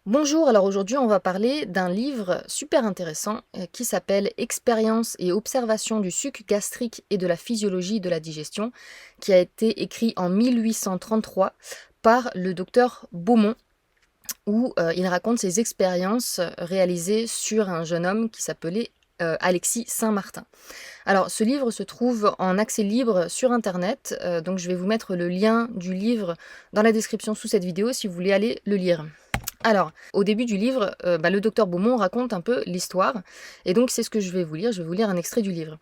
Bonjour, alors aujourd'hui on va parler d'un livre super intéressant qui s'appelle Expérience et observation du suc gastrique et de la physiologie de la digestion, qui a été écrit en 1833 par le docteur Beaumont, où il raconte ses expériences réalisées sur un jeune homme qui s'appelait Alexis Saint-Martin. Alors ce livre se trouve en accès libre sur internet, donc je vais vous mettre le lien du livre dans la description sous cette vidéo si vous voulez aller le lire. Alors, au début du livre, le docteur Beaumont raconte un peu l'histoire, et donc c'est ce que je vais vous lire. Je vais vous lire un extrait du livre.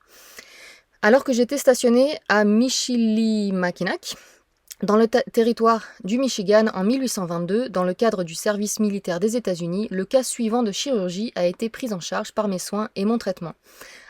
Alors que j'étais stationné à Michilimackinac, dans le territoire du Michigan en 1822, dans le cadre du service militaire des États-Unis, le cas suivant de chirurgie a été pris en charge par mes soins et mon traitement.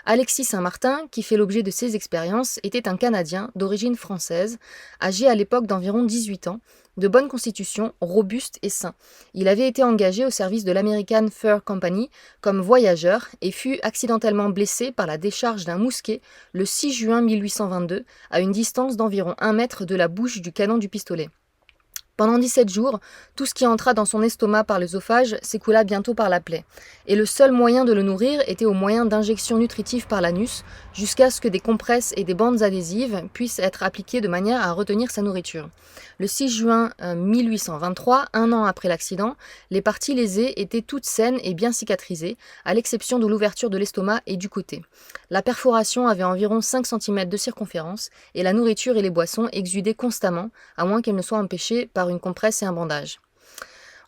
Alexis Saint-Martin, qui fait l'objet de ces expériences, était un Canadien d'origine française, âgé à l'époque d'environ 18 ans, de bonne constitution, robuste et sain. Il avait été engagé au service de l'American Fur Company comme voyageur et fut accidentellement blessé par la décharge d'un mousquet le 6 juin 1822 à une distance d'environ 1 mètre de la bouche du canon du pistolet. Pendant 17 jours, tout ce qui entra dans son estomac par l'œsophage s'écoula bientôt par la plaie, et le seul moyen de le nourrir était au moyen d'injections nutritives par l'anus, jusqu'à ce que des compresses et des bandes adhésives puissent être appliquées de manière à retenir sa nourriture. Le 6 juin 1823, un an après l'accident, les parties lésées étaient toutes saines et bien cicatrisées, à l'exception de l'ouverture de l'estomac et du côté. La perforation avait environ 5 cm de circonférence, et la nourriture et les boissons exudaient constamment, à moins qu'elles ne soient empêchées par une compresse et un bandage.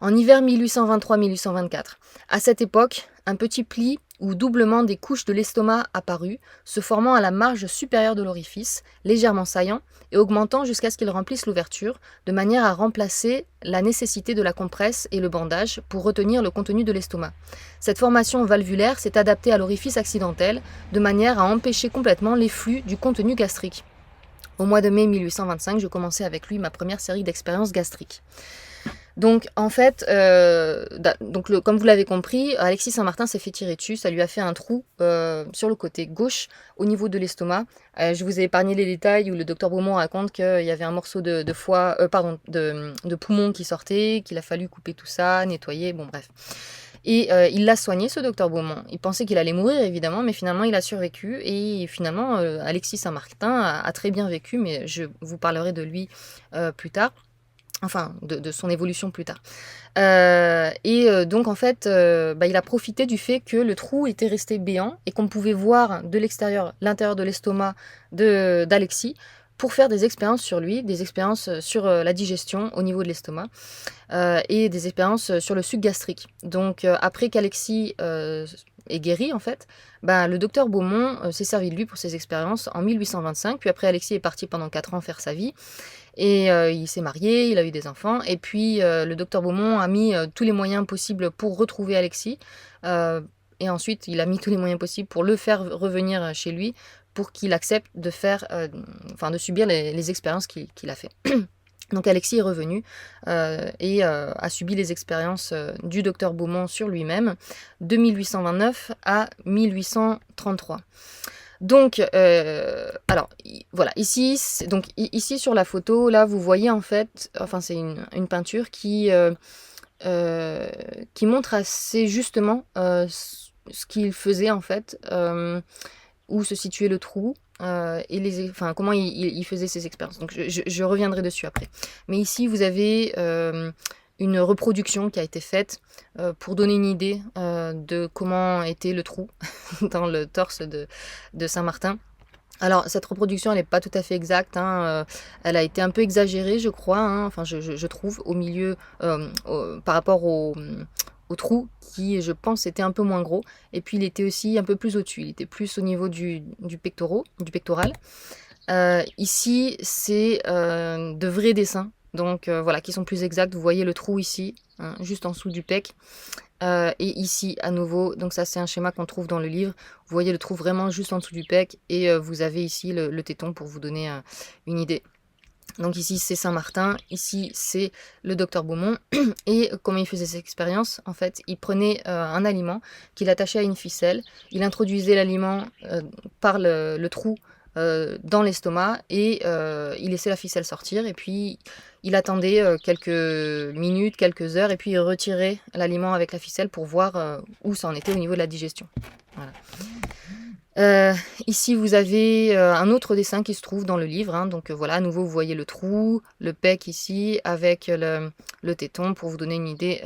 En hiver 1823-1824, à cette époque, un petit pli ou doublement des couches de l'estomac apparut, se formant à la marge supérieure de l'orifice, légèrement saillant et augmentant jusqu'à ce qu'il remplisse l'ouverture, de manière à remplacer la nécessité de la compresse et le bandage pour retenir le contenu de l'estomac. Cette formation valvulaire s'est adaptée à l'orifice accidentel, de manière à empêcher complètement l'efflux du contenu gastrique. Au mois de mai 1825, je commençais avec lui ma première série d'expériences gastriques. Donc en fait, comme vous l'avez compris, Alexis Saint-Martin s'est fait tirer dessus, ça lui a fait un trou sur le côté gauche au niveau de l'estomac. Je vous ai épargné les détails où le docteur Beaumont raconte qu'il y avait un morceau de foie, de poumon qui sortait, qu'il a fallu couper tout ça, nettoyer, bon bref. Et il l'a soigné, ce docteur Beaumont. Il pensait qu'il allait mourir, évidemment, mais finalement, il a survécu. Et finalement, Alexis Saint-Martin a très bien vécu, mais je vous parlerai de lui plus tard. Enfin, de son évolution plus tard. Donc, en fait, il a profité du fait que le trou était resté béant et qu'on pouvait voir de l'extérieur l'intérieur de l'estomac d'Alexis pour faire des expériences sur lui, des expériences sur la digestion au niveau de l'estomac et des expériences sur le suc gastrique. Donc, après qu'Alexis est guéri, en fait, le docteur Beaumont s'est servi de lui pour ses expériences en 1825. Puis après, Alexis est parti pendant 4 ans faire sa vie. Et il s'est marié, il a eu des enfants. Et puis, le docteur Beaumont a mis tous les moyens possibles pour retrouver Alexis. Et ensuite, il a mis tous les moyens possibles pour le faire revenir chez lui, pour qu'il accepte de de subir les expériences qu'il a fait. Donc Alexis est revenu et a subi les expériences du docteur Beaumont sur lui-même de 1829 à 1833. Donc, voilà, ici sur la photo, là, vous voyez en fait, enfin c'est une peinture qui montre assez justement ce qu'il faisait en fait, où se situait le trou, et comment il faisait ses expériences. Donc je reviendrai dessus après. Mais ici, vous avez une reproduction qui a été faite pour donner une idée de comment était le trou dans le torse de Saint-Martin. Alors, cette reproduction, elle n'est pas tout à fait exacte, hein, elle a été un peu exagérée, je crois, hein, enfin, je trouve, au milieu, par rapport au trou, qui, je pense, était un peu moins gros. Et puis, il était aussi un peu plus au-dessus, il était plus au niveau du pectoral. Ici, c'est de vrais dessins, donc voilà, qui sont plus exacts. Vous voyez le trou ici, hein, juste en dessous du pec. Et ici, à nouveau, donc ça c'est un schéma qu'on trouve dans le livre. Vous voyez le trou vraiment juste en dessous du pec. Et vous avez ici le téton pour vous donner une idée. Donc ici c'est Saint-Martin, ici c'est le docteur Beaumont. Et comment il faisait ses expériences? En fait, il prenait un aliment qu'il attachait à une ficelle. Il introduisait l'aliment par le trou dans l'estomac et il laissait la ficelle sortir. Et puis il attendait quelques minutes, quelques heures, et puis il retirait l'aliment avec la ficelle pour voir où ça en était au niveau de la digestion. Voilà. Ici, vous avez un autre dessin qui se trouve dans le livre. Hein, donc voilà, à nouveau, vous voyez le trou, le pec ici, avec le téton pour vous donner une idée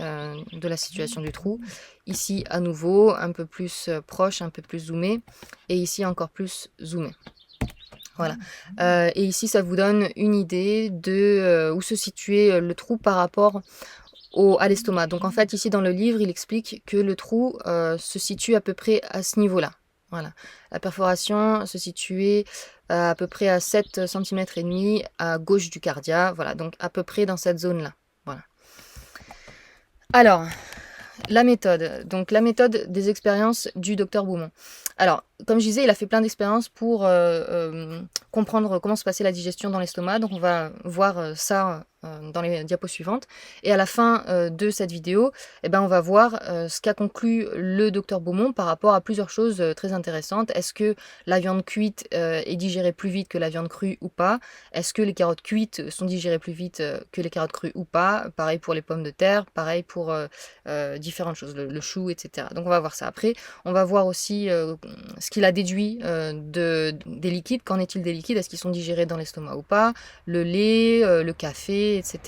de la situation du trou. Ici, à nouveau, un peu plus proche, un peu plus zoomé. Et ici, encore plus zoomé. Voilà. Et ici, ça vous donne une idée de où se situait le trou par rapport à l'estomac. Donc en fait, ici dans le livre, il explique que le trou se situe à peu près à ce niveau-là. Voilà. La perforation se situait à peu près à 7 cm et demi à gauche du cardia. Voilà, donc à peu près dans cette zone-là. Voilà. Alors, la méthode. Donc la méthode des expériences du docteur Beaumont. Alors, comme je disais, il a fait plein d'expériences pour comprendre comment se passait la digestion dans l'estomac. Donc on va voir ça dans les diapos suivantes. Et à la fin de cette vidéo, eh ben, on va voir ce qu'a conclu le docteur Beaumont par rapport à plusieurs choses très intéressantes. Est-ce que la viande cuite est digérée plus vite que la viande crue ou pas? Est-ce que les carottes cuites sont digérées plus vite que les carottes crues ou pas? Pareil pour les pommes de terre, pareil pour différentes choses, le chou, etc. Donc on va voir ça. Après, on va voir aussi ce qu'il a déduit des liquides. Qu'en est-il des liquides? Est-ce qu'ils sont digérés dans l'estomac ou pas? Le lait, le café, etc.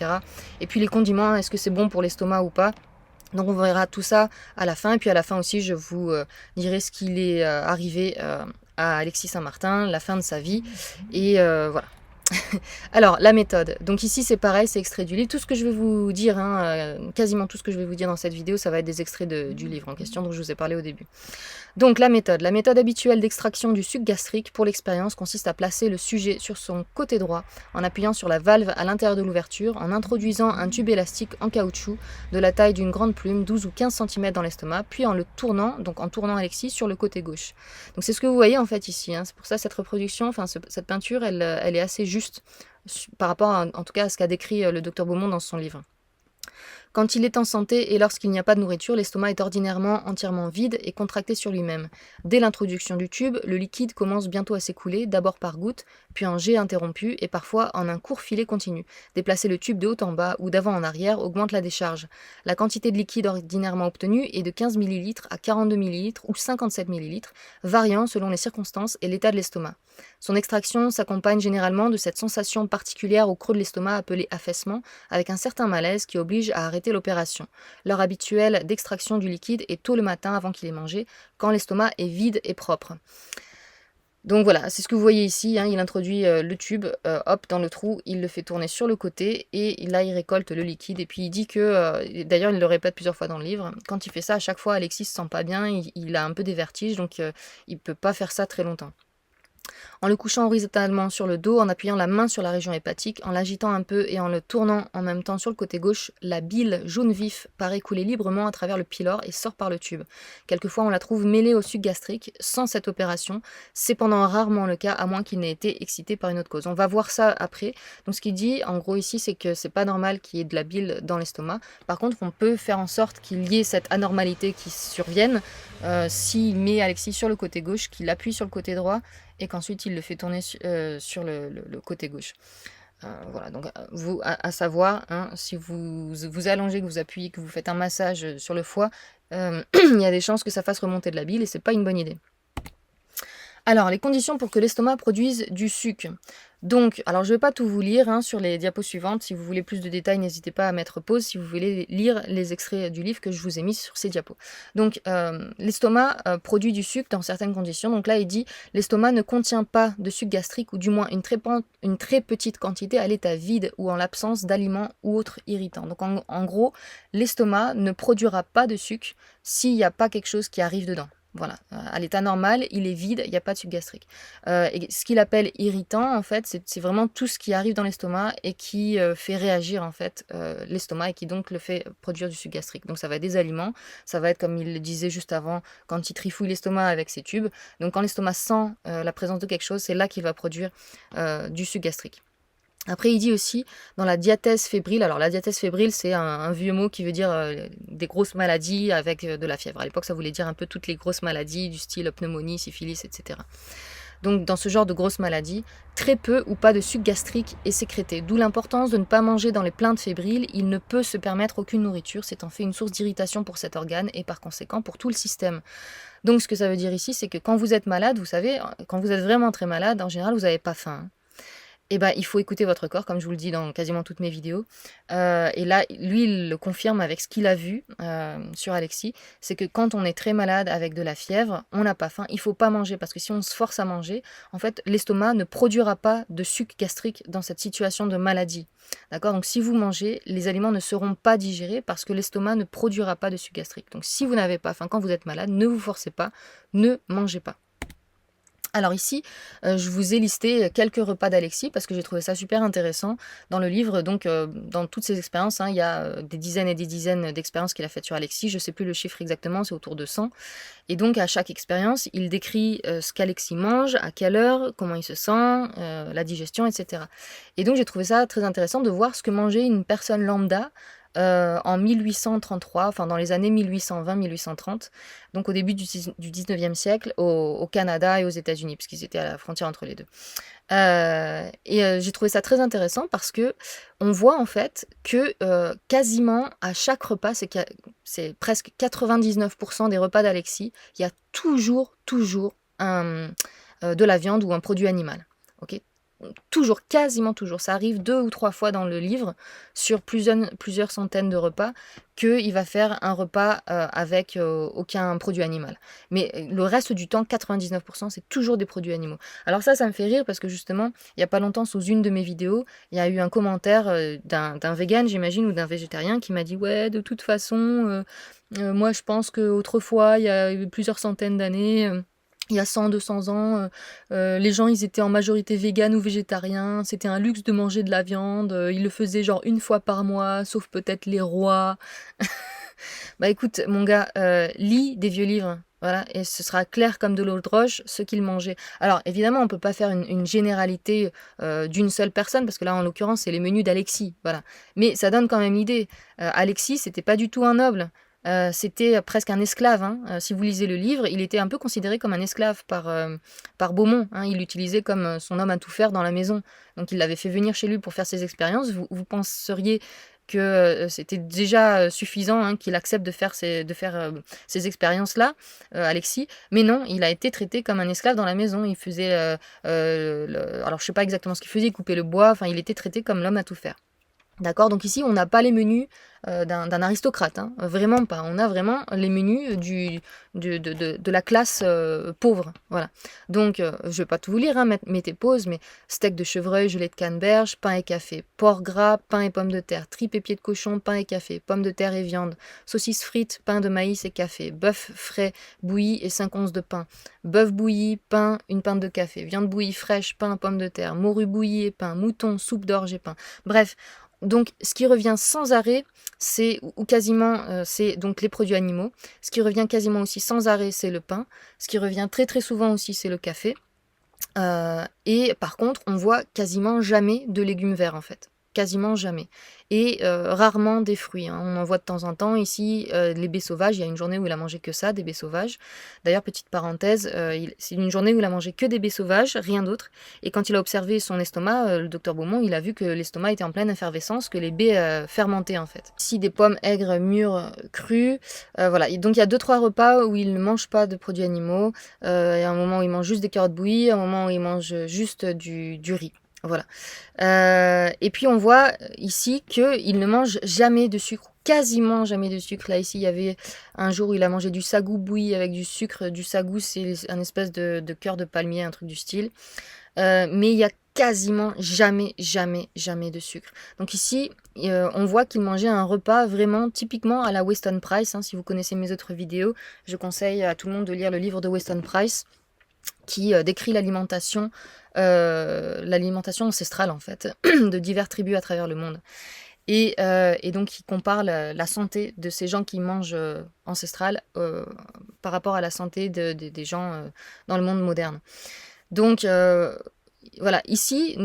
Et puis les condiments, est-ce que c'est bon pour l'estomac ou pas? Donc on verra tout ça à la fin. Et puis à la fin aussi, je vous dirai ce qu'il est arrivé à Alexis Saint-Martin, la fin de sa vie. Et voilà. Alors, la méthode. Donc ici, c'est pareil, c'est extrait du livre. Tout ce que je vais vous dire, quasiment tout ce que je vais vous dire dans cette vidéo, ça va être des extraits du livre en question dont je vous ai parlé au début. Donc la méthode. La méthode habituelle d'extraction du suc gastrique pour l'expérience consiste à placer le sujet sur son côté droit en appuyant sur la valve à l'intérieur de l'ouverture, en introduisant un tube élastique en caoutchouc de la taille d'une grande plume, 12 ou 15 cm dans l'estomac, puis en le tournant, donc en tournant Alexis sur le côté gauche. Donc c'est ce que vous voyez en fait ici. C'est pour ça cette reproduction, enfin cette peinture, elle est assez juste par rapport en tout cas à ce qu'a décrit le docteur Beaumont dans son livre. Quand il est en santé et lorsqu'il n'y a pas de nourriture, l'estomac est ordinairement entièrement vide et contracté sur lui-même. Dès l'introduction du tube, le liquide commence bientôt à s'écouler, d'abord par gouttes, puis en jet interrompu et parfois en un court filet continu. Déplacer le tube de haut en bas ou d'avant en arrière augmente la décharge. La quantité de liquide ordinairement obtenue est de 15 ml à 42 ml ou 57 ml, variant selon les circonstances et l'état de l'estomac. Son extraction s'accompagne généralement de cette sensation particulière au creux de l'estomac appelée affaissement, avec un certain malaise qui oblige à arrêter l'opération. L'heure habituelle d'extraction du liquide est tôt le matin avant qu'il ait mangé, quand l'estomac est vide et propre. Donc voilà, c'est ce que vous voyez ici, il introduit le tube, hop, dans le trou, il le fait tourner sur le côté, et là il récolte le liquide, et puis il dit que, d'ailleurs il le répète plusieurs fois dans le livre, quand il fait ça, à chaque fois Alexis se sent pas bien, il a un peu des vertiges, donc il peut pas faire ça très longtemps. En le couchant horizontalement sur le dos, en appuyant la main sur la région hépatique, en l'agitant un peu et en le tournant en même temps sur le côté gauche, la bile jaune vif paraît couler librement à travers le pylore et sort par le tube. Quelquefois, on la trouve mêlée au suc gastrique. Sans cette opération, c'est pendant rarement le cas, à moins qu'il n'ait été excité par une autre cause. On va voir ça après. Donc ce qu'il dit, en gros ici, c'est que c'est pas normal qu'il y ait de la bile dans l'estomac. Par contre, on peut faire en sorte qu'il y ait cette anormalité qui survienne s'il met Alexis sur le côté gauche, qu'il appuie sur le côté droit et qu'ensuite il le fait tourner sur le côté gauche. Voilà, donc vous, à savoir, si vous allongez, que vous appuyez, que vous faites un massage sur le foie, il y a des chances que ça fasse remonter de la bile et c'est pas une bonne idée. Alors, les conditions pour que l'estomac produise du suc. Donc, alors je ne vais pas tout vous lire sur les diapos suivantes. Si vous voulez plus de détails, n'hésitez pas à mettre pause si vous voulez lire les extraits du livre que je vous ai mis sur ces diapos. Donc, l'estomac produit du suc dans certaines conditions. Donc là, il dit l'estomac ne contient pas de suc gastrique ou du moins une très petite quantité à l'état vide ou en l'absence d'aliments ou autres irritants. Donc en gros, l'estomac ne produira pas de suc s'il n'y a pas quelque chose qui arrive dedans. Voilà, à l'état normal, il est vide, il n'y a pas de suc gastrique. Et ce qu'il appelle irritant, en fait, c'est vraiment tout ce qui arrive dans l'estomac et qui fait réagir, en fait, l'estomac et qui donc le fait produire du suc gastrique. Donc ça va être des aliments, ça va être, comme il le disait juste avant, quand il trifouille l'estomac avec ses tubes. Donc quand l'estomac sent la présence de quelque chose, c'est là qu'il va produire du suc gastrique. Après, il dit aussi dans la diathèse fébrile. Alors, la diathèse fébrile, c'est un vieux mot qui veut dire des grosses maladies avec de la fièvre. À l'époque, ça voulait dire un peu toutes les grosses maladies du style pneumonie, syphilis, etc. Donc dans ce genre de grosse maladie, très peu ou pas de suc gastrique est sécrété, d'où l'importance de ne pas manger dans les plaintes fébriles. Il ne peut se permettre aucune nourriture, c'est en fait une source d'irritation pour cet organe et par conséquent pour tout le système. Donc ce que ça veut dire ici, c'est que quand vous êtes malade, vous savez, quand vous êtes vraiment très malade, en général, vous n'avez pas faim, hein. Et ben, il faut écouter votre corps, comme je vous le dis dans quasiment toutes mes vidéos. Et là, lui, il le confirme avec ce qu'il a vu sur Alexis. C'est que quand on est très malade avec de la fièvre, on n'a pas faim, il faut pas manger. Parce que si on se force à manger, en fait, l'estomac ne produira pas de suc gastrique dans cette situation de maladie. D'accord? Donc si vous mangez, les aliments ne seront pas digérés parce que l'estomac ne produira pas de suc gastrique. Donc si vous n'avez pas faim quand vous êtes malade, ne vous forcez pas, ne mangez pas. Alors ici, je vous ai listé quelques repas d'Alexis parce que j'ai trouvé ça super intéressant dans le livre. Donc, dans toutes ces expériences, hein, il y a des dizaines et des dizaines d'expériences qu'il a faites sur Alexis. Je ne sais plus le chiffre exactement, c'est autour de 100. Et donc, à chaque expérience, il décrit ce qu'Alexis mange, à quelle heure, comment il se sent, la digestion, etc. Et donc, j'ai trouvé ça très intéressant de voir ce que mangeait une personne lambda en 1833, enfin dans les années 1820-1830, donc au début du 19e siècle, au Canada et aux États-Unis, puisqu'ils étaient à la frontière entre les deux. J'ai trouvé ça très intéressant parce que on voit en fait que quasiment à chaque repas, c'est presque 99% des repas d'Alexis, il y a toujours de la viande ou un produit animal. Ok, toujours, quasiment toujours. Ça arrive 2 ou 3 fois dans le livre, sur plusieurs centaines de repas, qu'il va faire un repas avec aucun produit animal. Mais le reste du temps, 99%, c'est toujours des produits animaux. Alors ça me fait rire parce que justement, il n'y a pas longtemps, sous une de mes vidéos, il y a eu un commentaire d'un vegan, j'imagine, ou d'un végétarien qui m'a dit « Ouais, de toute façon, moi je pense qu'autrefois, il y a eu plusieurs centaines d'années... il y a 100, 200 ans, les gens, ils étaient en majorité véganes ou végétariens. C'était un luxe de manger de la viande. Ils le faisaient genre une fois par mois, sauf peut-être les rois. Bah écoute, mon gars, lis des vieux livres. Voilà, et ce sera clair comme de l'eau de roche ce qu'ils mangeaient. Alors évidemment, on ne peut pas faire une généralité d'une seule personne, parce que là, en l'occurrence, c'est les menus d'Alexis. Voilà. Mais ça donne quand même l'idée. Alexis, c'était pas du tout un noble. C'était presque un esclave, hein. Si vous lisez le livre, il était un peu considéré comme un esclave par Beaumont, hein. Il l'utilisait comme son homme à tout faire dans la maison. Donc il l'avait fait venir chez lui pour faire ses expériences. Vous penseriez que c'était déjà suffisant, hein, qu'il accepte de faire ces expériences-là, Alexis. Mais non, il a été traité comme un esclave dans la maison. Il faisait... alors je sais pas exactement ce qu'il faisait, il coupait le bois. Enfin, il était traité comme l'homme à tout faire. D'accord, donc ici on n'a pas les menus d'un aristocrate, hein, vraiment pas. On a vraiment les menus de la classe pauvre, voilà. Donc je vais pas tout vous lire, hein, mettez pause, mais steak de chevreuil, gelée de canneberge, pain et café, porc gras, pain et pommes de terre, tripes et pieds de cochon, pain et café, pommes de terre et viande, saucisses frites, pain de maïs et café, bœuf frais, bouilli et 5 onces de pain, bœuf bouilli, pain, une pinte de café, viande bouillie fraîche, pain, pommes de terre, morue bouillie et pain, mouton, soupe d'orge et pain. Bref. Donc, ce qui revient sans arrêt, ou quasiment, c'est donc les produits animaux. Ce qui revient quasiment aussi sans arrêt, c'est le pain. Ce qui revient très très souvent aussi, c'est le café. Et par contre, on voit quasiment jamais de légumes verts en fait. Quasiment jamais. Et rarement des fruits, hein. On en voit de temps en temps. Ici, les baies sauvages, il y a une journée où il a mangé que ça, des baies sauvages. D'ailleurs, petite parenthèse, c'est une journée où il a mangé que des baies sauvages, rien d'autre. Et quand il a observé son estomac, le docteur Beaumont, il a vu que l'estomac était en pleine effervescence, que les baies fermentaient en fait. Ici, des pommes aigres mûres crues. Voilà. Et donc, il y a 2-3 repas où il ne mange pas de produits animaux. Il y a un moment où il mange juste des carottes bouillies, un moment où il mange juste du riz. Voilà. Et puis on voit ici qu'il ne mange jamais de sucre, quasiment jamais de sucre. Là ici il y avait un jour où il a mangé du sagou bouilli avec du sucre. Du sagou c'est un espèce de cœur de palmier, un truc du style. Mais il y a quasiment jamais de sucre. Donc ici on voit qu'il mangeait un repas vraiment typiquement à la Weston Price, hein. Si vous connaissez mes autres vidéos, je conseille à tout le monde de lire le livre de Weston Price qui décrit l'alimentation ancestrale en fait, de diverses tribus à travers le monde. Et donc il compare la santé de ces gens qui mangent ancestral par rapport à la santé des gens dans le monde moderne. Donc voilà, ici,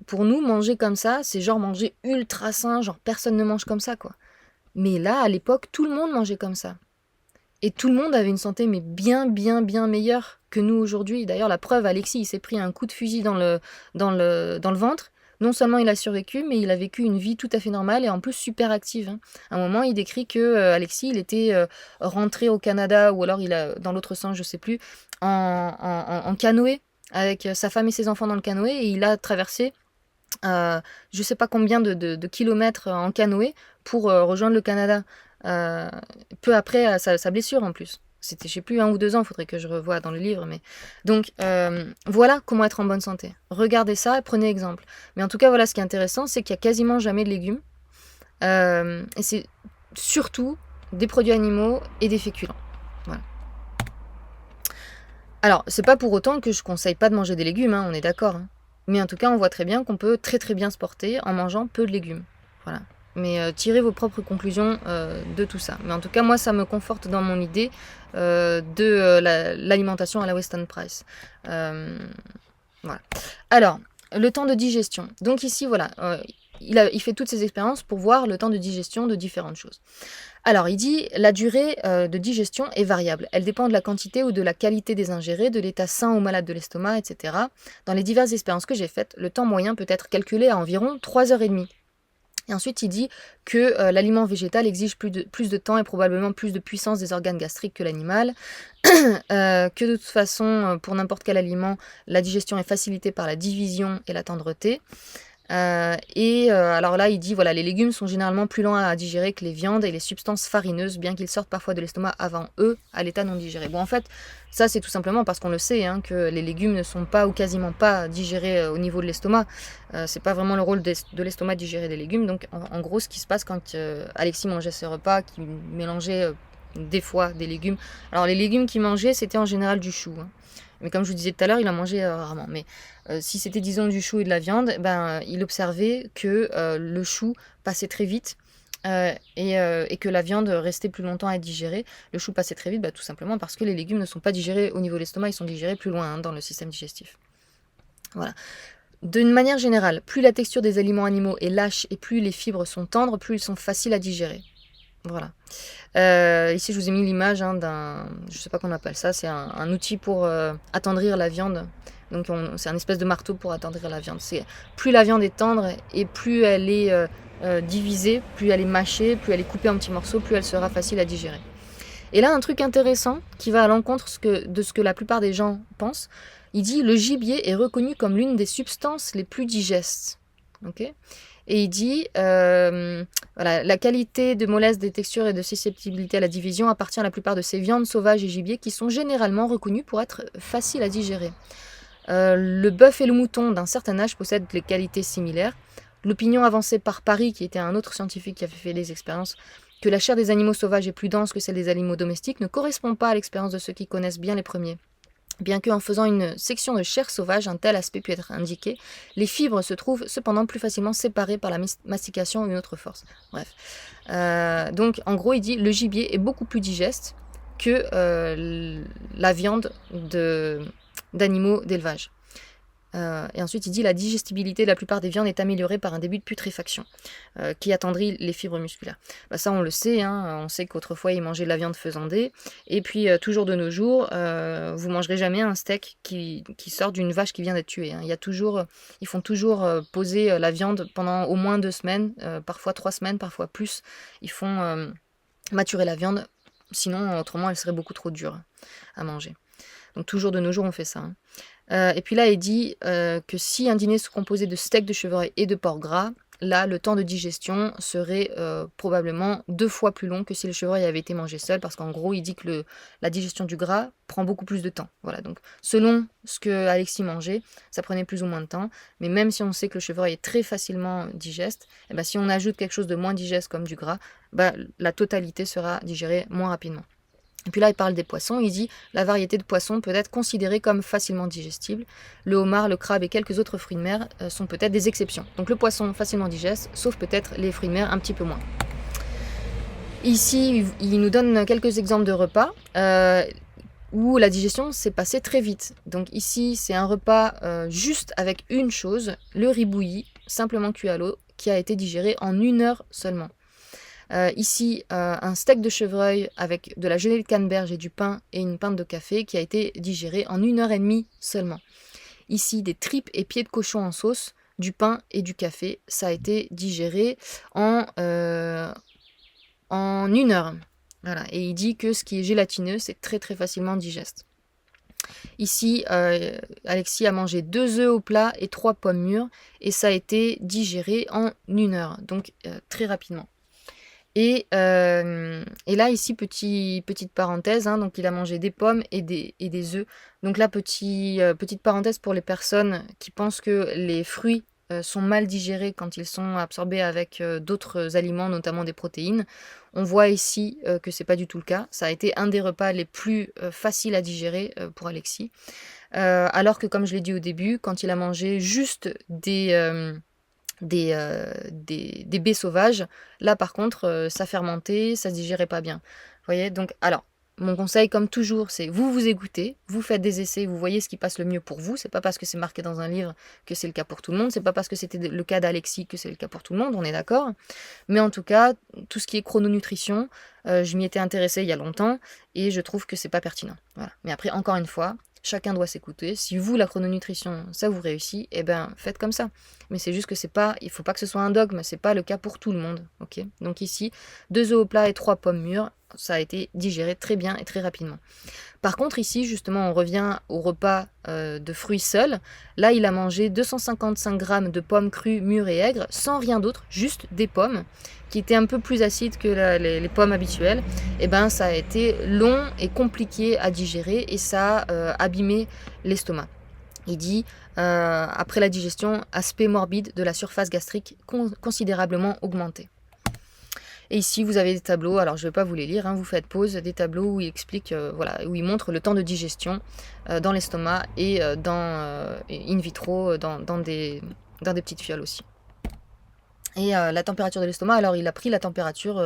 pour nous, manger comme ça, c'est genre manger ultra sain, genre personne ne mange comme ça, quoi. Mais là, à l'époque, tout le monde mangeait comme ça. Et tout le monde avait une santé mais bien, bien, bien meilleure que nous aujourd'hui. D'ailleurs, la preuve, Alexis, il s'est pris un coup de fusil dans le ventre. Non seulement il a survécu, mais il a vécu une vie tout à fait normale et en plus super active, hein. À un moment, il décrit que Alexis, il était rentré au Canada, ou alors il a dans l'autre sens, je sais plus, en canoë, avec sa femme et ses enfants dans le canoë, et il a traversé je sais pas combien de kilomètres en canoë pour rejoindre le Canada. Euh, Peu après sa blessure en plus. C'était, je sais plus, 1 ou 2 ans, faudrait que je revoie dans le livre. Mais donc, voilà comment être en bonne santé. Regardez ça et prenez exemple. Mais en tout cas, voilà, ce qui est intéressant, c'est qu'il y a quasiment jamais de légumes. Et c'est surtout des produits animaux et des féculents. Voilà. Alors, c'est pas pour autant que je conseille pas de manger des légumes, hein, on est d'accord, hein. Mais en tout cas, on voit très bien qu'on peut très très bien se porter en mangeant peu de légumes. Voilà. Mais tirez vos propres conclusions de tout ça. Mais en tout cas, moi, ça me conforte dans mon idée de l'alimentation à la Weston Price. Voilà. Alors, le temps de digestion. Donc ici, voilà, il fait toutes ces expériences pour voir le temps de digestion de différentes choses. Alors, il dit la durée de digestion est variable. Elle dépend de la quantité ou de la qualité des ingérés, de l'état sain ou malade de l'estomac, etc. Dans les diverses expériences que j'ai faites, le temps moyen peut être calculé à environ 3h30. Et ensuite, il dit que l'aliment végétal exige plus de temps et probablement plus de puissance des organes gastriques que l'animal. Que de toute façon, pour n'importe quel aliment, la digestion est facilitée par la division et la tendreté. Alors là, il dit, voilà, les légumes sont généralement plus lents à digérer que les viandes et les substances farineuses, bien qu'ils sortent parfois de l'estomac avant eux, à l'état non digéré. Bon, en fait, ça, c'est tout simplement parce qu'on le sait, hein, que les légumes ne sont pas ou quasiment pas digérés au niveau de l'estomac. C'est pas vraiment le rôle de l'estomac de digérer des légumes. Donc, en gros, ce qui se passe quand Alexis mangeait ses repas, qu'il mélangeait des fois des légumes. Alors, les légumes qu'il mangeait, c'était en général du chou, hein. Mais comme je vous disais tout à l'heure, il en mangeait rarement. Mais si c'était, disons, du chou et de la viande, il observait que le chou passait très vite et que la viande restait plus longtemps à digérer. Le chou passait très vite, tout simplement parce que les légumes ne sont pas digérés au niveau de l'estomac, ils sont digérés plus loin, hein, dans le système digestif. Voilà. D'une manière générale, plus la texture des aliments animaux est lâche et plus les fibres sont tendres, plus ils sont faciles à digérer. Voilà. Ici, je vous ai mis l'image d'un, je sais pas qu'on appelle ça, c'est un outil pour attendrir la viande. Donc, c'est un espèce de marteau pour attendrir la viande. Plus la viande est tendre et plus elle est divisée, plus elle est mâchée, plus elle est coupée en petits morceaux, plus elle sera facile à digérer. Et là, un truc intéressant qui va à l'encontre de ce que la plupart des gens pensent, il dit le gibier est reconnu comme l'une des substances les plus digestes. Ok ? Et il dit, voilà, la qualité de mollesse, des textures et de susceptibilité à la division appartient à la plupart de ces viandes sauvages et gibiers qui sont généralement reconnus pour être faciles à digérer. Le bœuf et le mouton d'un certain âge possèdent les qualités similaires. L'opinion avancée par Parry, qui était un autre scientifique qui avait fait les expériences, que la chair des animaux sauvages est plus dense que celle des animaux domestiques, ne correspond pas à l'expérience de ceux qui connaissent bien les premiers. Bien qu'en faisant une section de chair sauvage, un tel aspect puisse être indiqué, les fibres se trouvent cependant plus facilement séparées par la mastication ou une autre force. Bref. Donc, en gros, il dit le gibier est beaucoup plus digeste que la viande d'animaux d'élevage. Et ensuite, il dit la digestibilité de la plupart des viandes est améliorée par un début de putréfaction qui attendrit les fibres musculaires. Ça, on le sait, hein, on sait qu'autrefois, ils mangeaient de la viande faisandée. Et puis, toujours de nos jours, vous mangerez jamais un steak qui sort d'une vache qui vient d'être tuée, hein. Ils font toujours poser la viande pendant au moins 2 semaines, parfois 3 semaines, parfois plus. Ils font maturer la viande, sinon, autrement, elle serait beaucoup trop dure à manger. Donc, toujours de nos jours, on fait ça, hein. Et puis là, il dit que si un dîner se composait de steak de chevreuil et de porc gras, là, le temps de digestion serait probablement 2 fois plus long que si le chevreuil avait été mangé seul, parce qu'en gros, il dit que la digestion du gras prend beaucoup plus de temps. Voilà, donc selon ce que Alexis mangeait, ça prenait plus ou moins de temps, mais même si on sait que le chevreuil est très facilement digeste, si on ajoute quelque chose de moins digeste comme du gras, la totalité sera digérée moins rapidement. Et puis là, il parle des poissons. Il dit la variété de poissons peut être considérée comme facilement digestible. Le homard, le crabe et quelques autres fruits de mer sont peut-être des exceptions. Donc le poisson facilement digeste, sauf peut-être les fruits de mer un petit peu moins. Ici, il nous donne quelques exemples de repas où la digestion s'est passée très vite. Donc ici, c'est un repas juste avec une chose, le riz bouilli, simplement cuit à l'eau, qui a été digéré en 1 heure seulement. Ici, un steak de chevreuil avec de la gelée de canneberge et du pain et une pinte de café qui a été digéré en 1 heure et demie seulement. Ici, des tripes et pieds de cochon en sauce, du pain et du café. Ça a été digéré en 1 heure. Voilà. Et il dit que ce qui est gélatineux, c'est très très facilement digeste. Ici, Alexis a mangé 2 œufs au plat et 3 pommes mûres, et ça a été digéré en 1 heure, donc très rapidement. Et là, ici, petite parenthèse, hein, donc il a mangé des pommes et des œufs. Donc là, petite parenthèse pour les personnes qui pensent que les fruits sont mal digérés quand ils sont absorbés avec d'autres aliments, notamment des protéines. On voit ici que c'est pas du tout le cas. Ça a été un des repas les plus faciles à digérer pour Alexis. Alors que, comme je l'ai dit au début, quand il a mangé juste des baies sauvages, là par contre, ça fermentait, ça se digérait pas bien. Vous voyez, donc, alors, mon conseil, comme toujours, c'est vous écoutez, vous faites des essais, vous voyez ce qui passe le mieux pour vous. C'est pas parce que c'est marqué dans un livre que c'est le cas pour tout le monde, c'est pas parce que c'était le cas d'Alexis que c'est le cas pour tout le monde, on est d'accord. Mais en tout cas, tout ce qui est chrononutrition, je m'y étais intéressée il y a longtemps et je trouve que c'est pas pertinent. Voilà. Mais après, encore une fois, chacun doit s'écouter. Si vous, la chrononutrition, ça vous réussit, eh ben faites comme ça. Mais c'est juste que c'est pas, il faut pas que ce soit un dogme, c'est pas le cas pour tout le monde. Ok. Donc ici, 2 œufs au plat et 3 pommes mûres, ça a été digéré très bien et très rapidement. Par contre, ici, justement, on revient au repas de fruits seuls. Là, il a mangé 255 grammes de pommes crues, mûres et aigres, sans rien d'autre, juste des pommes, qui étaient un peu plus acides que les pommes habituelles. Et ben, ça a été long et compliqué à digérer et ça a abîmé l'estomac. Il dit, après la digestion, aspect morbide de la surface gastrique considérablement augmenté. Et ici, vous avez des tableaux, alors je ne vais pas vous les lire, hein, vous faites pause, des tableaux où il explique, voilà, où il montre le temps de digestion dans l'estomac et in vitro dans des petites fioles aussi. Et la température de l'estomac, alors il a pris la température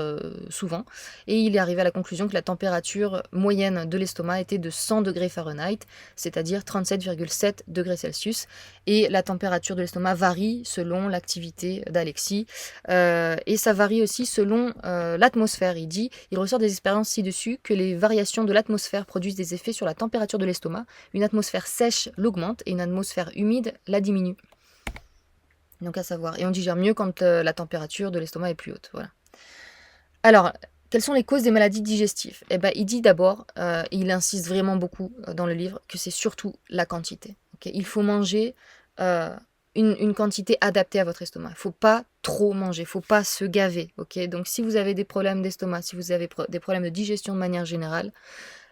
souvent, et il est arrivé à la conclusion que la température moyenne de l'estomac était de 100 degrés Fahrenheit, c'est-à-dire 37,7 degrés Celsius, et la température de l'estomac varie selon l'activité d'Alexis, et ça varie aussi selon l'atmosphère. Il ressort des expériences ci-dessus que les variations de l'atmosphère produisent des effets sur la température de l'estomac. Une atmosphère sèche l'augmente, et une atmosphère humide la diminue. Donc à savoir. Et on digère mieux quand la température de l'estomac est plus haute. Voilà. Alors, quelles sont les causes des maladies digestives? Eh ben, il dit d'abord, il insiste vraiment beaucoup dans le livre, que c'est surtout la quantité. Okay, il faut manger une quantité adaptée à votre estomac. Il ne faut pas trop manger, il ne faut pas se gaver. Okay, donc si vous avez des problèmes d'estomac, si vous avez des problèmes de digestion de manière générale,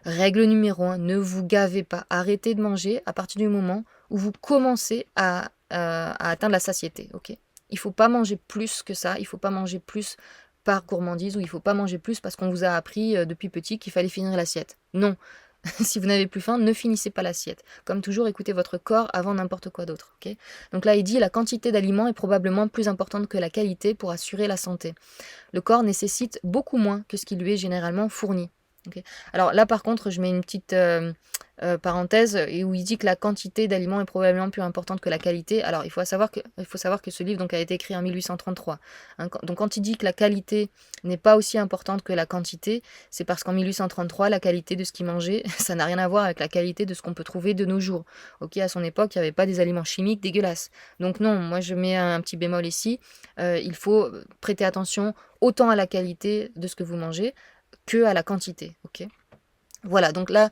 règle numéro 1, ne vous gavez pas. Arrêtez de manger à partir du moment où vous commencez à atteindre la satiété. Okay, il ne faut pas manger plus que ça, il ne faut pas manger plus par gourmandise, ou il ne faut pas manger plus parce qu'on vous a appris depuis petit qu'il fallait finir l'assiette. Non, si vous n'avez plus faim, ne finissez pas l'assiette. Comme toujours, écoutez votre corps avant n'importe quoi d'autre. Okay, donc là, il dit la quantité d'aliments est probablement plus importante que la qualité pour assurer la santé. Le corps nécessite beaucoup moins que ce qui lui est généralement fourni. Okay. Alors là, par contre, je mets une petite parenthèse et où il dit que la quantité d'aliments est probablement plus importante que la qualité. Alors, il faut savoir que ce livre donc, a été écrit en 1833. Hein, donc, quand il dit que la qualité n'est pas aussi importante que la quantité, c'est parce qu'en 1833, la qualité de ce qu'il mangeait, ça n'a rien à voir avec la qualité de ce qu'on peut trouver de nos jours. Okay, à son époque, il n'y avait pas des aliments chimiques dégueulasses. Donc non, moi, je mets un petit bémol ici. Il faut prêter attention autant à la qualité de ce que vous mangez que à la quantité, ok. Voilà, donc là,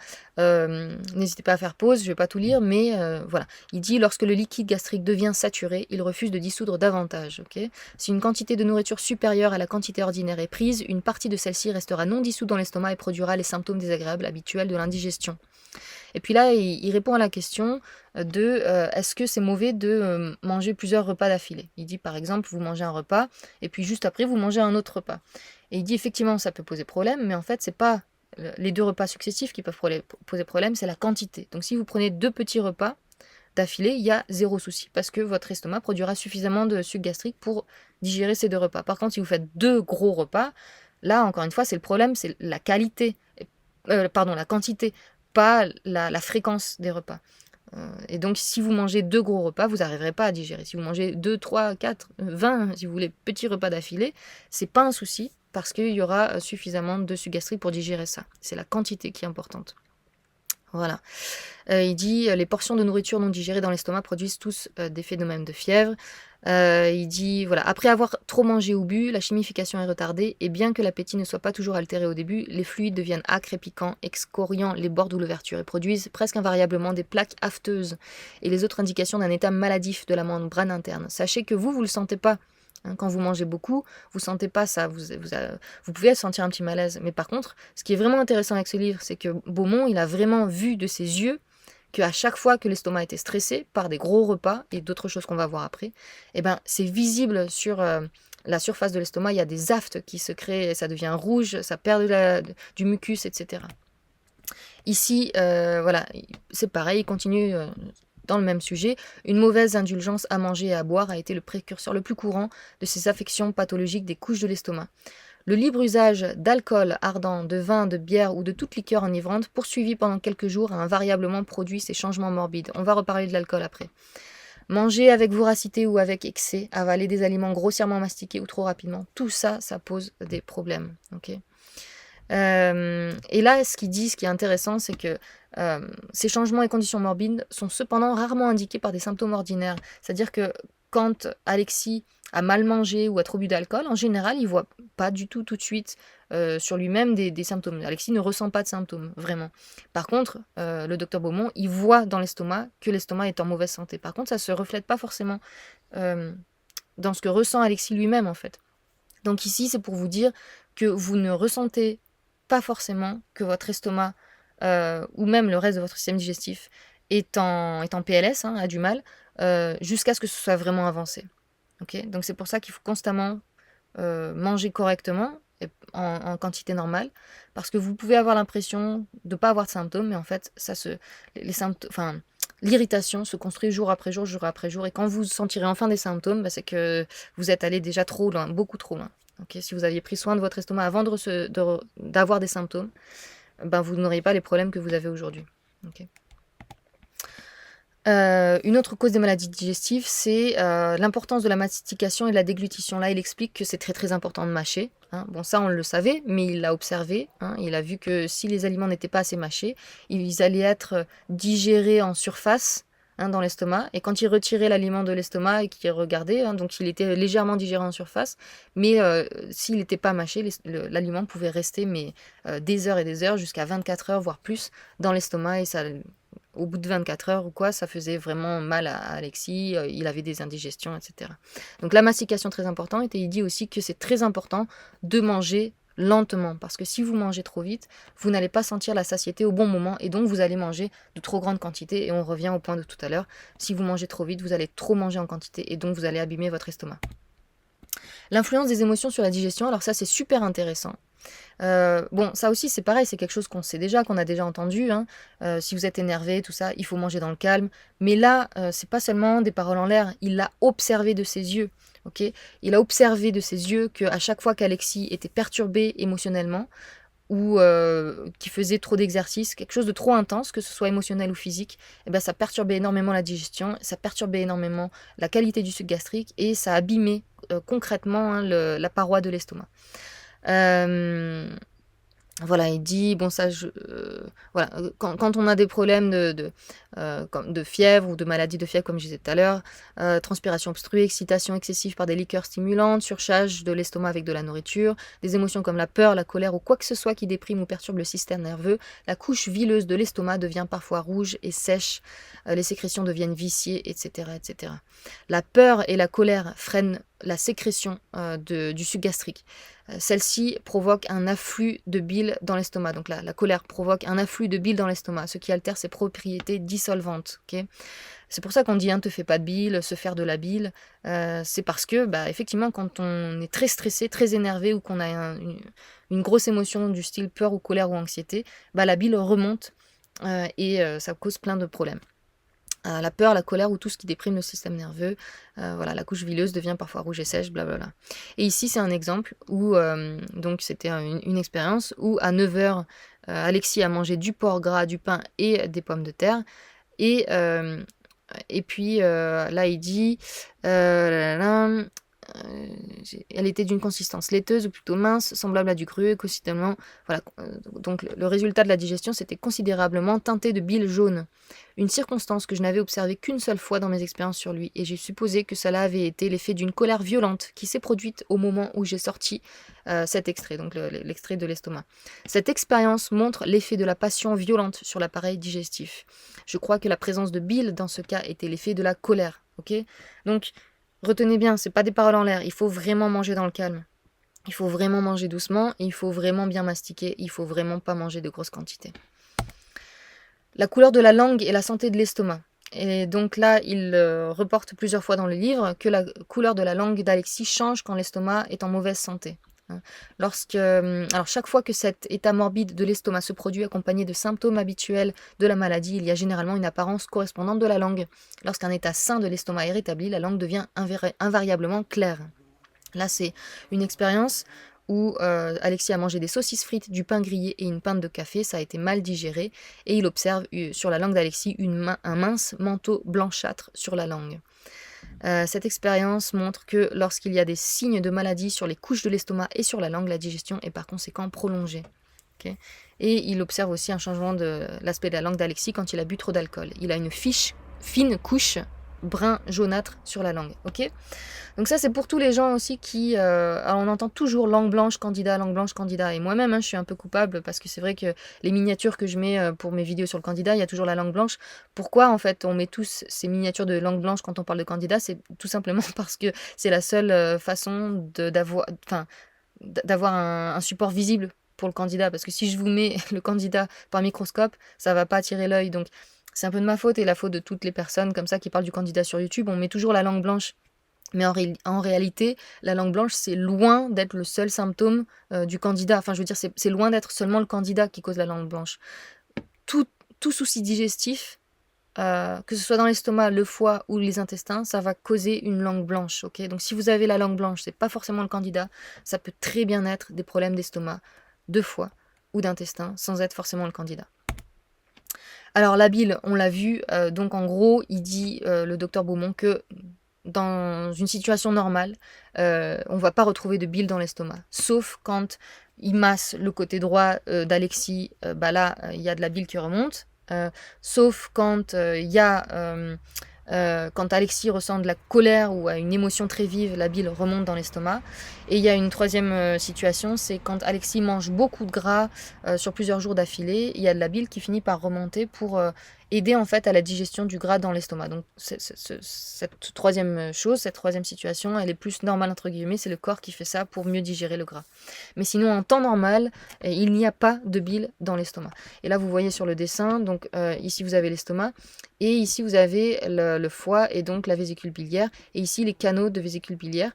n'hésitez pas à faire pause, je ne vais pas tout lire, mais voilà. Il dit, lorsque le liquide gastrique devient saturé, il refuse de dissoudre davantage, ok. Si une quantité de nourriture supérieure à la quantité ordinaire est prise, une partie de celle-ci restera non dissoute dans l'estomac et produira les symptômes désagréables habituels de l'indigestion. Et puis là, il répond à la question de est-ce que c'est mauvais de manger plusieurs repas d'affilée. Il dit par exemple, vous mangez un repas, et puis juste après, vous mangez un autre repas. Et il dit effectivement, ça peut poser problème, mais en fait, c'est pas les 2 repas successifs qui peuvent poser problème, c'est la quantité. Donc si vous prenez 2 petits repas d'affilée, il y a 0 souci, parce que votre estomac produira suffisamment de sucre gastrique pour digérer ces 2 repas. Par contre, si vous faites 2 gros repas, là, encore une fois, c'est le problème, c'est la qualité, la quantité, pas la fréquence des repas. Et donc, si vous mangez 2 gros repas, vous n'arriverez pas à digérer. Si vous mangez 2, 3, 4, 20, si vous voulez, petits repas d'affilée, c'est pas un souci, parce qu'il y aura suffisamment de sucre gastrique pour digérer ça. C'est la quantité qui est importante. Voilà. Il dit les portions de nourriture non digérées dans l'estomac produisent tous des phénomènes de fièvre. Il dit voilà, après avoir trop mangé ou bu, la chimification est retardée et bien que l'appétit ne soit pas toujours altéré au début, les fluides deviennent âcres et piquants, excoriant les bords de l'ouverture et produisent presque invariablement des plaques afteuses et les autres indications d'un état maladif de la membrane interne. Sachez que vous le sentez pas. Quand vous mangez beaucoup, vous sentez pas ça, vous pouvez sentir un petit malaise. Mais par contre, ce qui est vraiment intéressant avec ce livre, c'est que Beaumont, il a vraiment vu de ses yeux qu'à chaque fois que l'estomac était stressé par des gros repas et d'autres choses qu'on va voir après, eh ben, c'est visible sur la surface de l'estomac, il y a des aftes qui se créent, ça devient rouge, ça perd du mucus, etc. Ici, voilà, c'est pareil, il continue dans le même sujet. Une mauvaise indulgence à manger et à boire a été le précurseur le plus courant de ces affections pathologiques des couches de l'estomac. Le libre usage d'alcool ardent, de vin, de bière ou de toute liqueur enivrante, poursuivi pendant quelques jours, a invariablement produit ces changements morbides. On va reparler de l'alcool après. Manger avec voracité ou avec excès, avaler des aliments grossièrement mastiqués ou trop rapidement, tout ça, ça pose des problèmes. Okay. Et là, ce qu'il dit, ce qui est intéressant, c'est que ces changements et conditions morbides sont cependant rarement indiqués par des symptômes ordinaires. C'est-à-dire que quand Alexis a mal mangé ou a trop bu d'alcool, en général, il ne voit pas du tout de suite sur lui-même des symptômes. Alexis ne ressent pas de symptômes, vraiment. Par contre, le docteur Beaumont, il voit dans l'estomac que l'estomac est en mauvaise santé. Par contre, ça ne se reflète pas forcément dans ce que ressent Alexis lui-même, en fait. Donc ici, c'est pour vous dire que vous ne ressentez pas forcément que votre estomac ou même le reste de votre système digestif est en PLS, a du mal, jusqu'à ce que ce soit vraiment avancé. Okay. Donc c'est pour ça qu'il faut constamment manger correctement et en quantité normale, parce que vous pouvez avoir l'impression de ne pas avoir de symptômes, mais en fait, l'irritation se construit jour après jour, et quand vous sentirez enfin des symptômes, c'est que vous êtes allé déjà trop loin, beaucoup trop loin. Okay. Si vous aviez pris soin de votre estomac avant d'avoir des symptômes, vous n'auriez pas les problèmes que vous avez aujourd'hui. Okay. Une autre cause des maladies digestives, c'est l'importance de la mastication et de la déglutition. Là, il explique que c'est très très important de mâcher. Bon, ça, on le savait, mais il l'a observé. Il a vu que si les aliments n'étaient pas assez mâchés, ils allaient être digérés en surface dans l'estomac. Et quand il retirait l'aliment de l'estomac et qu'il regardait, donc il était légèrement digéré en surface, mais s'il n'était pas mâché, l'aliment pouvait rester des heures et des heures, jusqu'à 24 heures, voire plus, dans l'estomac. Et ça, au bout de 24 heures ou quoi, ça faisait vraiment mal à Alexis, il avait des indigestions, etc. Donc la mastication, très importante, et il dit aussi que c'est très important de manger lentement, parce que si vous mangez trop vite, vous n'allez pas sentir la satiété au bon moment, et donc vous allez manger de trop grandes quantités, et on revient au point de tout à l'heure, si vous mangez trop vite, vous allez trop manger en quantité, et donc vous allez abîmer votre estomac. L'influence des émotions sur la digestion, alors ça c'est super intéressant. Bon, ça aussi c'est pareil, c'est quelque chose qu'on sait déjà, qu'on a déjà entendu. Si vous êtes énervé, tout ça, il faut manger dans le calme. Mais là, c'est pas seulement des paroles en l'air, il l'a observé de ses yeux. Okay, il a observé de ses yeux qu'à chaque fois qu'Alexis était perturbé émotionnellement, ou qui faisait trop d'exercices, quelque chose de trop intense, que ce soit émotionnel ou physique, ça perturbait énormément la digestion, ça perturbait énormément la qualité du suc gastrique, et ça abîmait concrètement la paroi de l'estomac. Voilà, il dit, bon ça, voilà, quand on a des problèmes de fièvre ou de maladie de fièvre, comme je disais tout à l'heure, transpiration obstruée, excitation excessive par des liqueurs stimulantes, surcharge de l'estomac avec de la nourriture, des émotions comme la peur, la colère ou quoi que ce soit qui déprime ou perturbe le système nerveux, la couche vileuse de l'estomac devient parfois rouge et sèche, les sécrétions deviennent viciées, etc., etc. La peur et la colère freinent la sécrétion du suc gastrique. Celle-ci provoque un afflux de bile dans l'estomac. Donc la colère provoque un afflux de bile dans l'estomac, ce qui altère ses propriétés dissolvantes. Okay, c'est pour ça qu'on dit te fais pas de bile, se faire de la bile. C'est parce que effectivement, quand on est très stressé, très énervé, ou qu'on a une grosse émotion du style peur ou colère ou anxiété, la bile remonte et ça cause plein de problèmes. La peur, la colère ou tout ce qui déprime le système nerveux, voilà, la couche vileuse devient parfois rouge et sèche, blablabla. Et ici, c'est un exemple où, donc c'était une expérience où à 9h, Alexis a mangé du porc gras, du pain et des pommes de terre. Et puis là, il dit, elle était d'une consistance laiteuse ou plutôt mince, semblable à du cru, considérablement, voilà. Donc le résultat de la digestion, c'était considérablement teinté de bile jaune. Une circonstance que je n'avais observée qu'une seule fois dans mes expériences sur lui, et j'ai supposé que cela avait été l'effet d'une colère violente qui s'est produite au moment où j'ai sorti cet extrait, donc l'extrait de l'estomac. Cette expérience montre l'effet de la passion violente sur l'appareil digestif. Je crois que la présence de bile dans ce cas était l'effet de la colère. Ok. Donc, retenez bien, c'est pas des paroles en l'air. Il faut vraiment manger dans le calme. Il faut vraiment manger doucement. Et il faut vraiment bien mastiquer. Il faut vraiment pas manger de grosses quantités. La couleur de la langue et la santé de l'estomac. Et donc là, il reporte plusieurs fois dans le livre que la couleur de la langue d'Alexis change quand l'estomac est en mauvaise santé. Alors chaque fois que cet état morbide de l'estomac se produit accompagné de symptômes habituels de la maladie, il y a généralement une apparence correspondante de la langue. Lorsqu'un état sain de l'estomac est rétabli, la langue devient invariablement claire. Là, c'est une expérience où Alexis a mangé des saucisses frites, du pain grillé et une pinte de café. Ça a été mal digéré et il observe sur la langue d'Alexis un mince manteau blanchâtre sur la langue. Cette expérience montre que lorsqu'il y a des signes de maladie sur les couches de l'estomac et sur la langue, la digestion est par conséquent prolongée. Okay. Et il observe aussi un changement de l'aspect de la langue d'Alexis quand il a bu trop d'alcool. Il a une fine couche brun jaunâtre sur la langue. Ok. Donc ça, c'est pour tous les gens aussi qui... alors on entend toujours langue blanche, candidat, langue blanche, candidat. Et moi-même, je suis un peu coupable parce que c'est vrai que les miniatures que je mets pour mes vidéos sur le candidat, il y a toujours la langue blanche. Pourquoi, en fait, on met tous ces miniatures de langue blanche quand on parle de candidat? C'est tout simplement parce que c'est la seule façon d'avoir un support visible pour le candidat. Parce que si je vous mets le candidat par microscope, ça va pas attirer l'œil. Donc c'est un peu de ma faute et la faute de toutes les personnes comme ça qui parlent du candidat sur YouTube. On met toujours la langue blanche. Mais en réalité, la langue blanche, c'est loin d'être le seul symptôme du candidat. Enfin, je veux dire, c'est loin d'être seulement le candidat qui cause la langue blanche. Tout souci digestif, que ce soit dans l'estomac, le foie ou les intestins, ça va causer une langue blanche. Okay. Donc si vous avez la langue blanche, c'est pas forcément le candidat. Ça peut très bien être des problèmes d'estomac, de foie ou d'intestin, sans être forcément le candidat. Alors la bile, on l'a vu. Donc en gros, il dit, le docteur Beaumont, que dans une situation normale, on va pas retrouver de bile dans l'estomac. Sauf quand il masse le côté droit d'Alexis, là, il y a de la bile qui remonte. Sauf quand quand Alexis ressent de la colère ou a une émotion très vive, la bile remonte dans l'estomac. Et il y a une troisième situation, c'est quand Alexis mange beaucoup de gras sur plusieurs jours d'affilée, il y a de la bile qui finit par remonter pour aider en fait à la digestion du gras dans l'estomac. Donc cette troisième situation, elle est plus normale entre guillemets, c'est le corps qui fait ça pour mieux digérer le gras. Mais sinon en temps normal, il n'y a pas de bile dans l'estomac. Et là vous voyez sur le dessin, donc ici vous avez l'estomac, et ici vous avez le foie et donc la vésicule biliaire, et ici les canaux de vésicule biliaire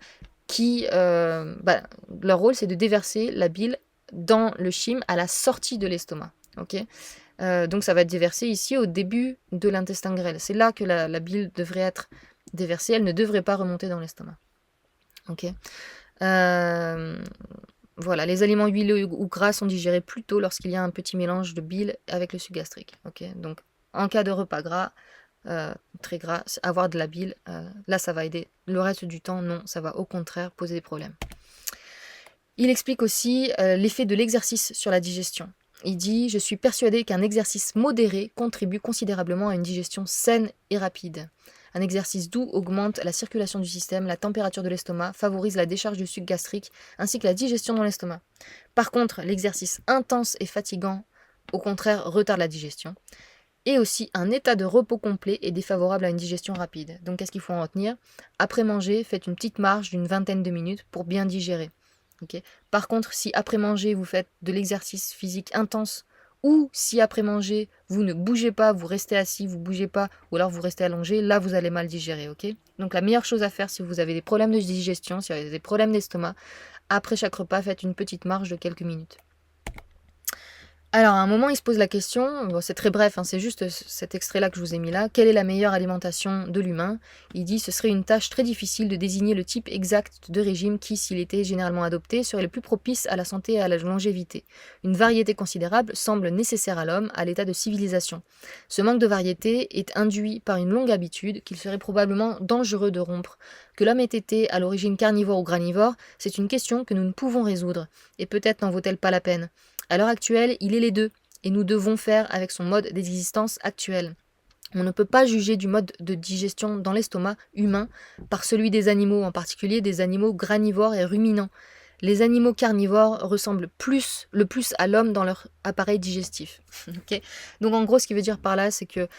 qui, leur rôle c'est de déverser la bile dans le chyme à la sortie de l'estomac. Ok. Donc ça va être déversé ici au début de l'intestin grêle. C'est là que la bile devrait être déversée, elle ne devrait pas remonter dans l'estomac. Ok. Voilà, les aliments huileux ou gras sont digérés plus tôt lorsqu'il y a un petit mélange de bile avec le suc gastrique. Ok. Donc en cas de repas gras, très gras, avoir de la bile, là ça va aider. Le reste du temps, non, ça va au contraire poser des problèmes. Il explique aussi l'effet de l'exercice sur la digestion. Il dit « Je suis persuadé qu'un exercice modéré contribue considérablement à une digestion saine et rapide. Un exercice doux augmente la circulation du système, la température de l'estomac, favorise la décharge du suc gastrique, ainsi que la digestion dans l'estomac. Par contre, l'exercice intense et fatigant, au contraire, retarde la digestion. Et aussi, un état de repos complet est défavorable à une digestion rapide. Donc, qu'est-ce qu'il faut en retenir? Après manger, faites une petite marche d'une vingtaine de minutes pour bien digérer. Okay. Par contre, si après manger, vous faites de l'exercice physique intense, ou si après manger, vous ne bougez pas, vous restez assis, vous ne bougez pas, ou alors vous restez allongé, là, vous allez mal digérer. Okay. Donc, la meilleure chose à faire si vous avez des problèmes de digestion, si vous avez des problèmes d'estomac, après chaque repas, faites une petite marche de quelques minutes. Alors, à un moment, il se pose la question, bon, c'est très bref, hein, c'est juste cet extrait-là que je vous ai mis là. Quelle est la meilleure alimentation de l'humain? Il dit ce serait une tâche très difficile de désigner le type exact de régime qui, s'il était généralement adopté, serait le plus propice à la santé et à la longévité. Une variété considérable semble nécessaire à l'homme, à l'état de civilisation. Ce manque de variété est induit par une longue habitude qu'il serait probablement dangereux de rompre. Que l'homme ait été à l'origine carnivore ou granivore, c'est une question que nous ne pouvons résoudre. Et peut-être n'en vaut-elle pas la peine. À l'heure actuelle, il est les deux, et nous devons faire avec son mode d'existence actuel. On ne peut pas juger du mode de digestion dans l'estomac humain par celui des animaux, en particulier des animaux granivores et ruminants. Les animaux carnivores ressemblent le plus à l'homme dans leur appareil digestif. Ok. Donc en gros, ce qu'il veut dire par là, c'est que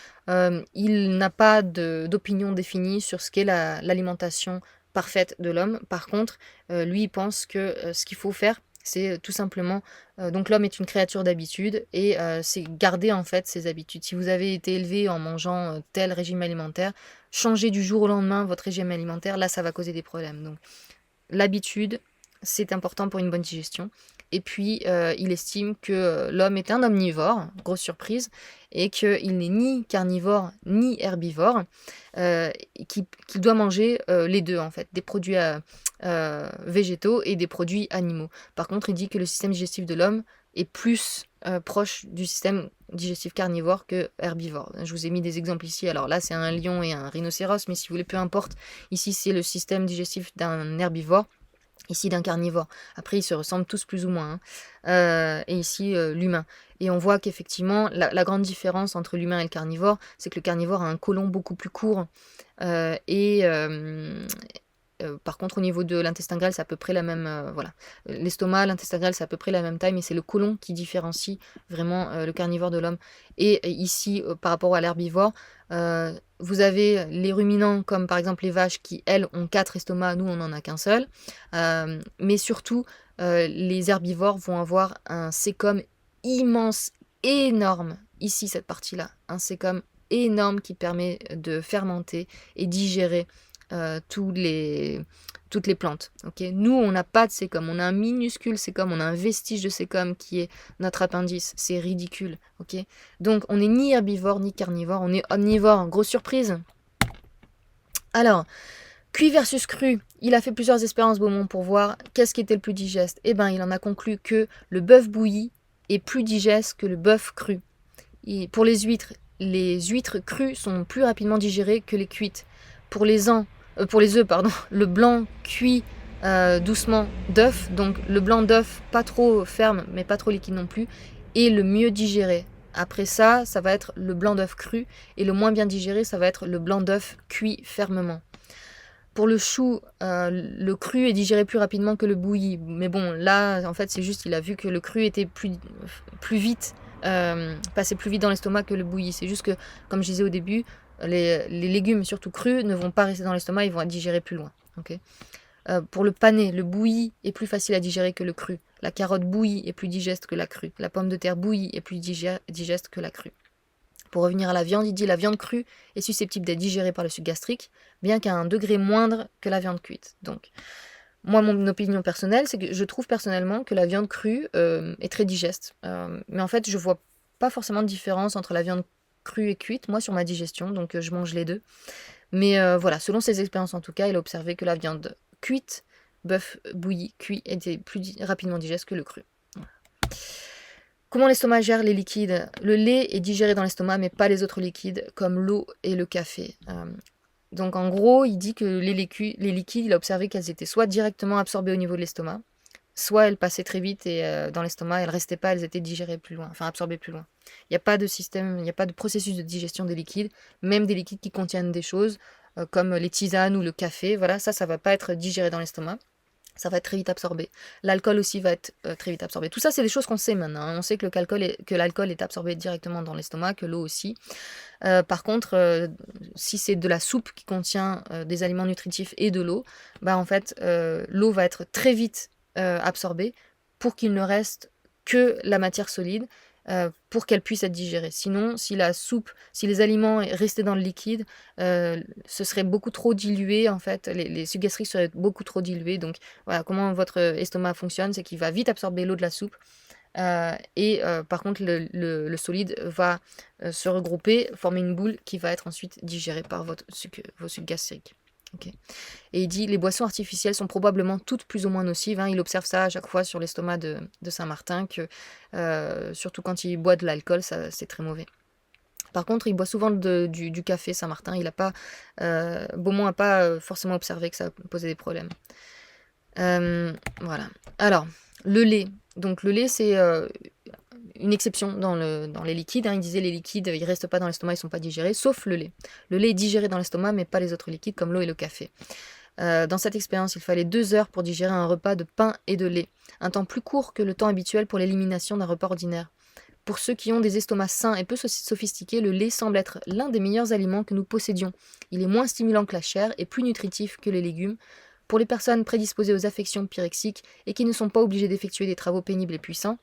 il n'a pas d'opinion définie sur ce qu'est l'alimentation parfaite de l'homme. Par contre, lui, il pense que ce qu'il faut faire, c'est tout simplement, donc l'homme est une créature d'habitude et c'est garder en fait ses habitudes. Si vous avez été élevé en mangeant tel régime alimentaire, changer du jour au lendemain votre régime alimentaire, là ça va causer des problèmes. Donc l'habitude, c'est important pour une bonne digestion. Et puis, il estime que l'homme est un omnivore, grosse surprise, et qu'il n'est ni carnivore ni herbivore, et qu'il doit manger les deux, en fait, des produits végétaux et des produits animaux. Par contre, il dit que le système digestif de l'homme est plus proche du système digestif carnivore que herbivore. Je vous ai mis des exemples ici. Alors là, c'est un lion et un rhinocéros, mais si vous voulez, peu importe. Ici, c'est le système digestif d'un herbivore. Ici d'un carnivore. Après, ils se ressemblent tous plus ou moins, hein. Et ici, l'humain. Et on voit qu'effectivement, la grande différence entre l'humain et le carnivore, c'est que le carnivore a un côlon beaucoup plus court. Et par contre, au niveau de l'intestin grêle, c'est à peu près la même. Voilà. L'estomac, l'intestin grêle, c'est à peu près la même taille, mais c'est le côlon qui différencie vraiment le carnivore de l'homme. Et ici, par rapport à l'herbivore, vous avez les ruminants, comme par exemple les vaches, qui, elles, ont 4 estomacs, nous, on n'en a qu'un seul. Mais surtout, les herbivores vont avoir un sécom immense, énorme, ici, cette partie-là. Un sécom énorme qui permet de fermenter et digérer toutes les plantes. Okay, nous, on n'a pas de sécom. On a un minuscule sécom, on a un vestige de sécom qui est notre appendice. C'est ridicule. Okay, donc, on n'est ni herbivore ni carnivore, on est omnivore. Grosse surprise. Alors, cuit versus cru. Il a fait plusieurs expériences Beaumont pour voir qu'est-ce qui était le plus digeste. Eh bien, il en a conclu que le bœuf bouilli est plus digeste que le bœuf cru. Et pour les huîtres crues sont plus rapidement digérées que les cuites. Pour les œufs, pardon, le blanc cuit doucement d'œuf, donc le blanc d'œuf pas trop ferme mais pas trop liquide non plus, est le mieux digéré. Après ça, ça va être le blanc d'œuf cru, et le moins bien digéré, ça va être le blanc d'œuf cuit fermement. Pour le chou, le cru est digéré plus rapidement que le bouilli. Mais bon, là, en fait, c'est juste, il a vu que le cru était plus vite, passait plus vite dans l'estomac que le bouilli. C'est juste que, comme je disais au début, les légumes, surtout crus, ne vont pas rester dans l'estomac, ils vont être digérés plus loin. Okay. Pour le pané, le bouilli est plus facile à digérer que le cru. La carotte bouillie est plus digeste que la crue. La pomme de terre bouillie est plus digeste que la crue. Pour revenir à la viande, il dit la viande crue est susceptible d'être digérée par le suc gastrique, bien qu'à un degré moindre que la viande cuite. Donc, moi, mon opinion personnelle, c'est que je trouve personnellement que la viande crue est très digeste. Mais en fait, je vois pas forcément de différence entre la viande crue et cuite, moi, sur ma digestion, donc je mange les deux. Mais voilà, selon ses expériences en tout cas, il a observé que la viande cuite, bœuf bouilli, cuit, était plus rapidement digeste que le cru. Voilà. Comment l'estomac gère les liquides? Le lait est digéré dans l'estomac, mais pas les autres liquides, comme l'eau et le café. Donc en gros, il dit que les liquides, il a observé qu'elles étaient soit directement absorbées au niveau de l'estomac, soit elles passaient très vite et dans l'estomac, elles ne restaient pas, elles étaient digérées plus loin, enfin absorbées plus loin. Il n'y a pas de système, il n'y a pas de processus de digestion des liquides, même des liquides qui contiennent des choses, comme les tisanes ou le café, voilà, ça ne va pas être digéré dans l'estomac. Ça va être très vite absorbé. L'alcool aussi va être très vite absorbé. Tout ça, c'est des choses qu'on sait maintenant, hein. On sait que l'alcool est absorbé directement dans l'estomac, que l'eau aussi. Par contre, si c'est de la soupe qui contient des aliments nutritifs et de l'eau, bah en fait, l'eau va être très vite absorbée pour qu'il ne reste que la matière solide, pour qu'elle puisse être digérée. Sinon, si les aliments restaient dans le liquide, ce serait beaucoup trop dilué, en fait. Les sucs gastriques seraient beaucoup trop dilués. Donc voilà, comment votre estomac fonctionne, c'est qu'il va vite absorber l'eau de la soupe, Par contre, le solide va se regrouper, former une boule qui va être ensuite digérée par vos sucs gastriques. Ok. Et il dit les boissons artificielles sont probablement toutes plus ou moins nocives. Hein. Il observe ça à chaque fois sur l'estomac de Saint-Martin, que surtout quand il boit de l'alcool, c'est très mauvais. Par contre, il boit souvent du café, Saint-Martin. Beaumont n'a pas forcément observé que ça posait des problèmes. Voilà. Alors, le lait. Donc, le lait, c'est une exception dans les liquides. Hein. Il disait les liquides, ils restent pas dans l'estomac, ils sont pas digérés, sauf le lait. Le lait est digéré dans l'estomac, mais pas les autres liquides comme l'eau et le café. Dans cette expérience, il fallait 2 heures pour digérer un repas de pain et de lait, un temps plus court que le temps habituel pour l'élimination d'un repas ordinaire. Pour ceux qui ont des estomacs sains et peu sophistiqués, le lait semble être l'un des meilleurs aliments que nous possédions. Il est moins stimulant que la chair et plus nutritif que les légumes. Pour les personnes prédisposées aux affections pyrexiques et qui ne sont pas obligées d'effectuer des travaux pénibles et puissants,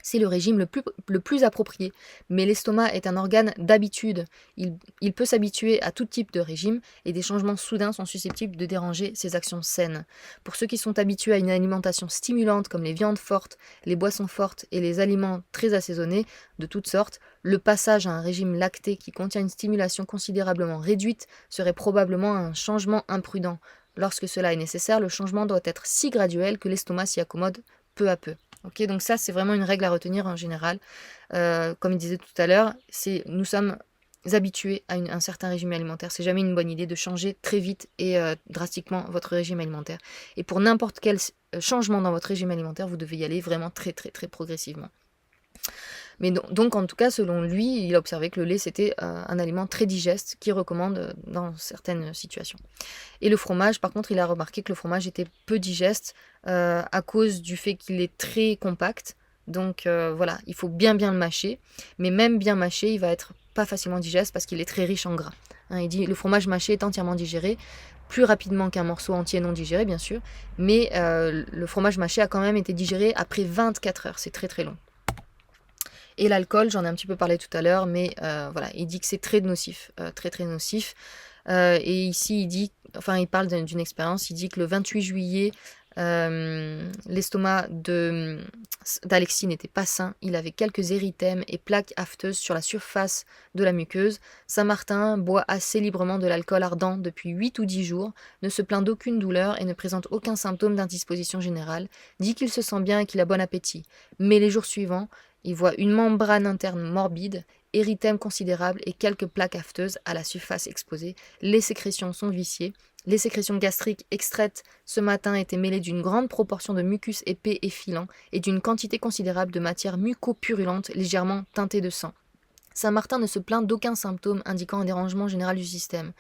c'est le régime le plus approprié. Mais l'estomac est un organe d'habitude. Il peut s'habituer à tout type de régime et des changements soudains sont susceptibles de déranger ses actions saines. Pour ceux qui sont habitués à une alimentation stimulante comme les viandes fortes, les boissons fortes et les aliments très assaisonnés de toutes sortes, le passage à un régime lacté qui contient une stimulation considérablement réduite serait probablement un changement imprudent. Lorsque cela est nécessaire, le changement doit être si graduel que l'estomac s'y accommode peu à peu. Ok, donc ça, c'est vraiment une règle à retenir en général. Comme il disait tout à l'heure, nous sommes habitués à un certain régime alimentaire. C'est jamais une bonne idée de changer très vite et drastiquement votre régime alimentaire. Et pour n'importe quel changement dans votre régime alimentaire, vous devez y aller vraiment très très très progressivement. Mais donc, en tout cas, selon lui, il a observé que le lait, c'était un aliment très digeste qu'il recommande dans certaines situations. Et le fromage, par contre, il a remarqué que le fromage était peu digeste à cause du fait qu'il est très compact. Donc voilà, il faut bien le mâcher. Mais même bien mâché, il va être pas facilement digeste parce qu'il est très riche en gras. Hein, il dit le fromage mâché est entièrement digéré, plus rapidement qu'un morceau entier non digéré, bien sûr. Mais le fromage mâché a quand même été digéré après 24 heures. C'est très très long. Et l'alcool, j'en ai un petit peu parlé tout à l'heure, mais voilà, il dit que c'est très nocif, très très nocif. Et ici, il parle d'une expérience, il dit que le 28 juillet, l'estomac d'Alexis n'était pas sain, il avait quelques érythèmes et plaques afteuses sur la surface de la muqueuse. Saint-Martin boit assez librement de l'alcool ardent depuis 8 ou 10 jours, ne se plaint d'aucune douleur et ne présente aucun symptôme d'indisposition générale, dit qu'il se sent bien et qu'il a bon appétit. Mais les jours suivants, il voit une membrane interne morbide, érythème considérable et quelques plaques afteuses à la surface exposée. Les sécrétions sont viciées. Les sécrétions gastriques extraites ce matin étaient mêlées d'une grande proportion de mucus épais et filant et d'une quantité considérable de matière muco-purulente légèrement teintée de sang. Saint-Martin ne se plaint d'aucun symptôme indiquant un dérangement général du système.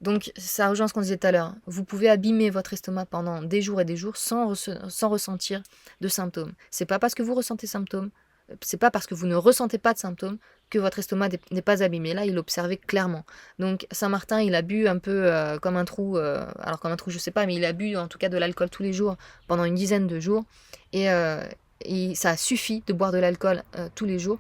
Donc ça rejoint ce qu'on disait tout à l'heure. Vous pouvez abîmer votre estomac pendant des jours et des jours sans ressentir de symptômes. C'est pas parce que vous ressentez c'est pas parce que vous ne ressentez pas de symptômes que votre estomac n'est pas abîmé. Là, il l'observait clairement. Donc Saint-Martin, il a bu un peu comme un trou, alors comme un trou je sais pas, mais il a bu en tout cas de l'alcool tous les jours pendant une dizaine de jours. Et ça a suffi de boire de l'alcool tous les jours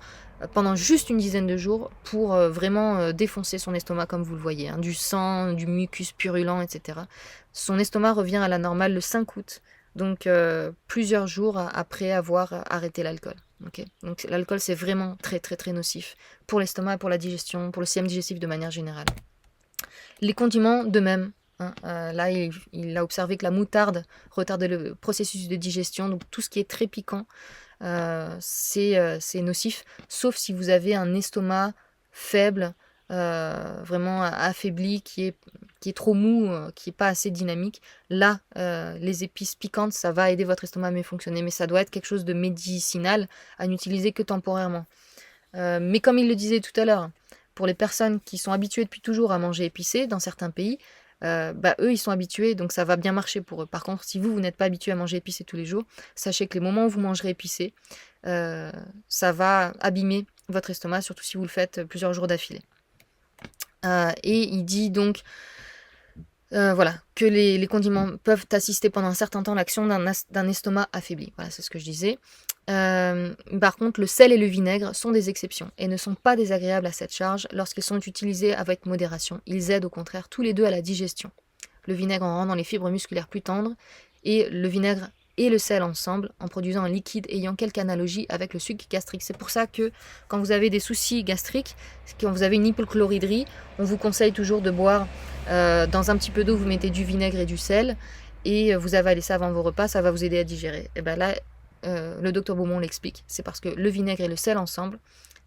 pendant juste une dizaine de jours pour vraiment défoncer son estomac comme vous le voyez. Hein, du sang, du mucus purulent, etc. Son estomac revient à la normale le 5 août, donc plusieurs jours après avoir arrêté l'alcool. Okay. Donc l'alcool c'est vraiment très très très nocif pour l'estomac, pour la digestion, pour le système digestif de manière générale. Les condiments de même. Hein, là, il a observé que la moutarde retardait le processus de digestion, donc tout ce qui est très piquant, c'est nocif, sauf si vous avez un estomac faible, vraiment affaibli, qui est trop mou, qui n'est pas assez dynamique. Là, les épices piquantes, ça va aider votre estomac à mieux fonctionner, mais ça doit être quelque chose de médicinal à n'utiliser que temporairement. Mais comme il le disait tout à l'heure, pour les personnes qui sont habituées depuis toujours à manger épicé dans certains pays, eux ils sont habitués, donc ça va bien marcher pour eux. Par contre, si vous n'êtes pas habitué à manger épicé tous les jours, sachez que les moments où vous mangerez épicé, ça va abîmer votre estomac, surtout si vous le faites plusieurs jours d'affilée. Et il dit donc que les condiments peuvent assister pendant un certain temps à l'action d'un estomac affaibli. Voilà, c'est ce que je disais. Par contre, le sel et le vinaigre sont des exceptions et ne sont pas désagréables à cette charge lorsqu'ils sont utilisés avec modération. Ils aident au contraire tous les deux à la digestion. Le vinaigre en rendant les fibres musculaires plus tendres et le vinaigre et le sel ensemble en produisant un liquide ayant quelque analogie avec le suc gastrique. C'est pour ça que quand vous avez des soucis gastriques, quand vous avez une hypochloridrie, on vous conseille toujours de boire dans un petit peu d'eau, vous mettez du vinaigre et du sel et vous avalez ça avant vos repas, ça va vous aider à digérer. Et bien là, le docteur Beaumont l'explique, c'est parce que le vinaigre et le sel ensemble,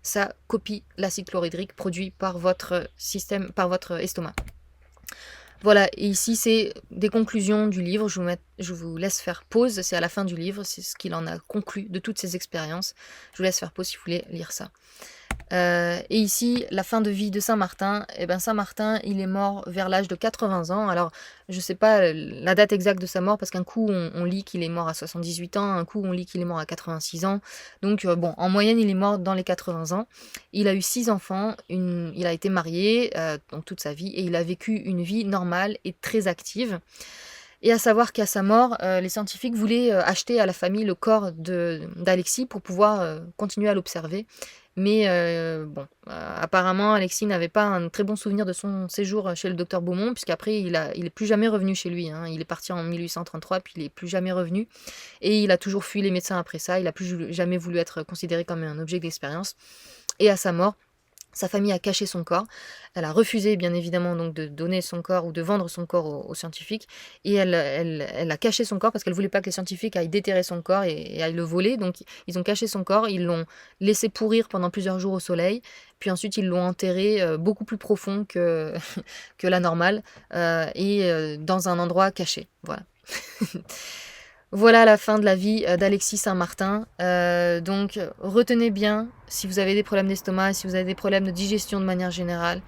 ça copie l'acide chlorhydrique produit par votre système, par votre estomac. Voilà, et ici c'est des conclusions du livre, je vous laisse faire pause, c'est à la fin du livre, c'est ce qu'il en a conclu de toutes ces expériences. Je vous laisse faire pause si vous voulez lire ça. Et ici, la fin de vie de Saint-Martin, et ben Saint-Martin, il est mort vers l'âge de 80 ans. Alors, je sais pas la date exacte de sa mort, parce qu'un coup, on lit qu'il est mort à 78 ans, un coup, on lit qu'il est mort à 86 ans. Donc, bon, en moyenne, il est mort dans les 80 ans. Il a eu 6 enfants, il a été marié donc toute sa vie, et il a vécu une vie normale et très active. Et à savoir qu'à sa mort, les scientifiques voulaient acheter à la famille le corps d'Alexis pour pouvoir continuer à l'observer. Mais bon, apparemment, Alexis n'avait pas un très bon souvenir de son séjour chez le docteur Beaumont, puisqu'après, il est plus jamais revenu chez lui. Hein. Il est parti en 1833, puis il est plus jamais revenu. Et il a toujours fui les médecins après ça. Il n'a plus jamais voulu être considéré comme un objet d'expérience. Et à sa mort, sa famille a caché son corps. Elle a refusé, bien évidemment, donc de donner son corps ou de vendre son corps aux scientifiques. Et elle a caché son corps parce qu'elle voulait pas que les scientifiques aillent déterrer son corps et aillent le voler. Donc, ils ont caché son corps, ils l'ont laissé pourrir pendant plusieurs jours au soleil. Puis ensuite, ils l'ont enterré beaucoup plus profond que, que la normale et dans un endroit caché. Voilà. Voilà la fin de la vie d'Alexis Saint-Martin. Donc retenez bien, si vous avez des problèmes d'estomac, si vous avez des problèmes de digestion de manière générale,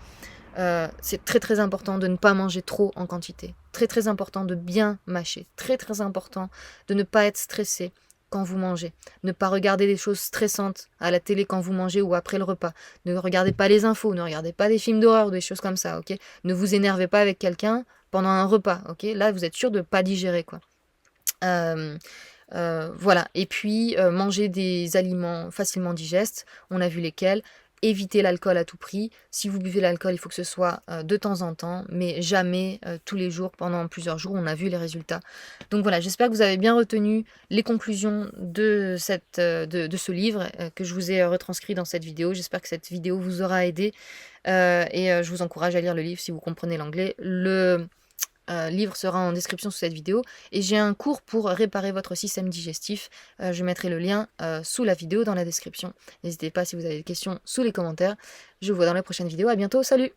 c'est très très important de ne pas manger trop en quantité. Très très important de bien mâcher. Très très important de ne pas être stressé quand vous mangez. Ne pas regarder des choses stressantes à la télé quand vous mangez ou après le repas. Ne regardez pas les infos, ne regardez pas des films d'horreur ou des choses comme ça, ok? Ne vous énervez pas avec quelqu'un pendant un repas, ok? Là, vous êtes sûr de ne pas digérer, quoi. Voilà, et puis manger des aliments facilement digestes, on a vu lesquels. Éviter l'alcool à tout prix. Si vous buvez l'alcool, il faut que ce soit de temps en temps, mais jamais tous les jours pendant plusieurs jours. On a vu les résultats. Donc voilà, j'espère que vous avez bien retenu les conclusions de ce livre que je vous ai retranscrit dans cette vidéo. J'espère que cette vidéo vous aura aidé et je vous encourage à lire le livre si vous comprenez l'anglais. Le livre sera en description sous cette vidéo et j'ai un cours pour réparer votre système digestif. Je mettrai le lien sous la vidéo dans la description. N'hésitez pas si vous avez des questions sous les commentaires. Je vous vois dans la prochaine vidéo. À bientôt. Salut!